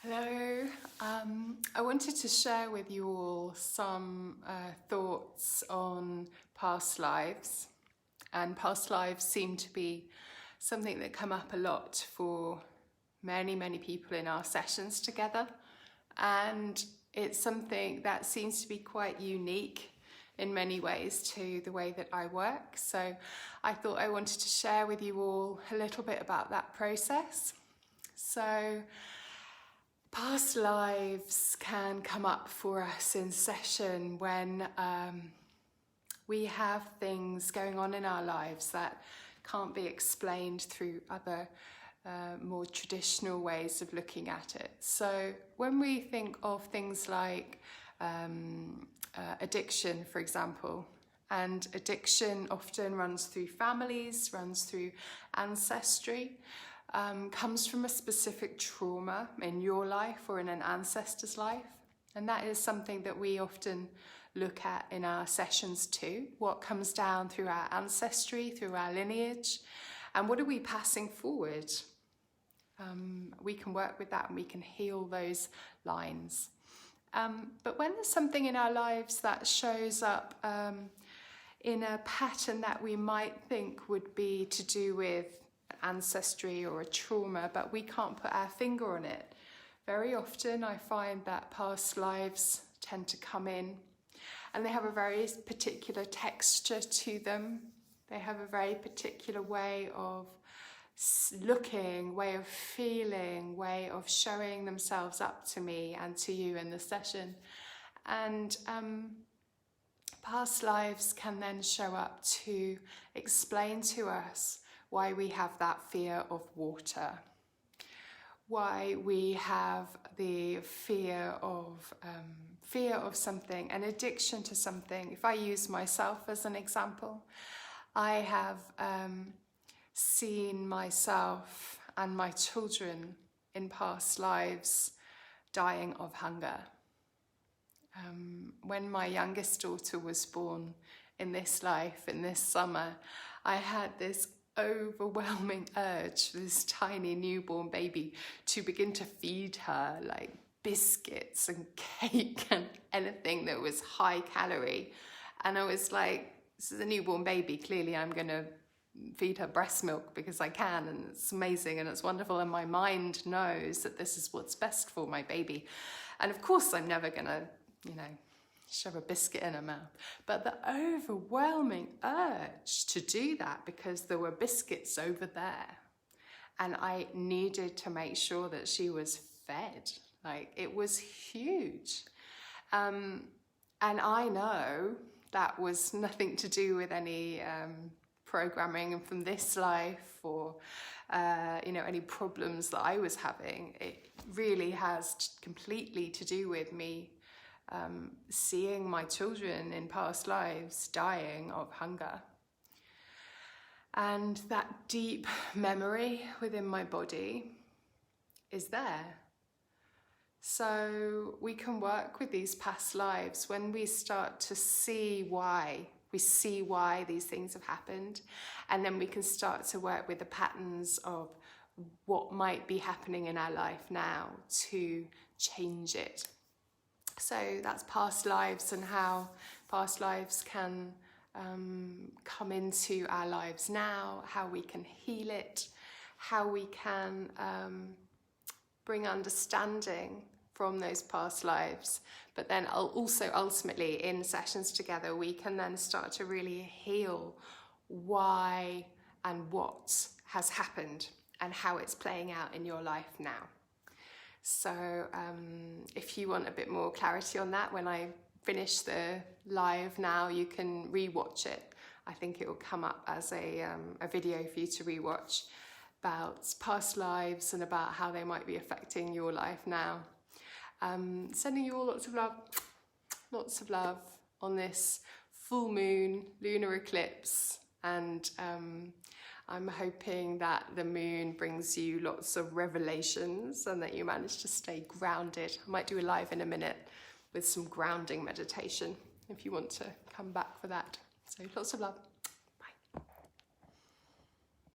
Hello, I wanted to share with you all some thoughts on past lives, and past lives seem to be something that come up a lot for many people in our sessions together, and it's something that seems to be quite unique in many ways to the way that I work. So I thought I wanted to share with you all a little bit about that process. So past lives can come up for us in session when we have things going on in our lives that can't be explained through other more traditional ways of looking at it. So when we think of things like addiction, for example, and addiction often runs through families, runs through ancestry, comes from a specific trauma in your life or in an ancestor's life. And that is something that we often look at in our sessions too. What comes down through our ancestry, through our lineage, and what are we passing forward? We can work with that and we can heal those lines. But when there's something in our lives that shows up in a pattern that we might think would be to do with ancestry or a trauma, but we can't put our finger on it, very often I find that past lives tend to come in and they have a very particular texture to them. They have a very particular way of looking, way of feeling, way of showing themselves up to me and to you in the session. And past lives can then show up to explain to us why we have that fear of water, why we have the fear of something, an addiction to something. If I use myself as an example, I have seen myself and my children in past lives dying of hunger. When my youngest daughter was born in this life, in this summer, I had this overwhelming urge for this tiny newborn baby to begin to feed her like biscuits and cake and anything that was high calorie. And I was like, this is a newborn baby, clearly I'm going to feed her breast milk because I can, and it's amazing and it's wonderful, and my mind knows that this is what's best for my baby. And of course I'm never going to, shove a biscuit in her mouth. But the overwhelming urge to do that, because there were biscuits over there and I needed to make sure that she was fed, like it was huge. And I know that was nothing to do with any programming from this life or any problems that I was having. It really has completely to do with me seeing my children in past lives dying of hunger. And that deep memory within my body is there. So we can work with these past lives when we start to see why. We see why these things have happened, and then we can start to work with the patterns of what might be happening in our life now to change it. So that's past lives and how past lives can come into our lives now, how we can heal it, how we can bring understanding from those past lives. But then also ultimately in sessions together, we can then start to really heal why and what has happened and how it's playing out in your life now. So if you want a bit more clarity on that, when I finish the live now, you can re-watch it. I think it will come up as a video for you to re-watch about past lives and about how they might be affecting your life now. Sending you all lots of love on this full moon lunar eclipse, and I'm hoping that the moon brings you lots of revelations and that you manage to stay grounded. I might do a live in a minute with some grounding meditation if you want to come back for that. So lots of love.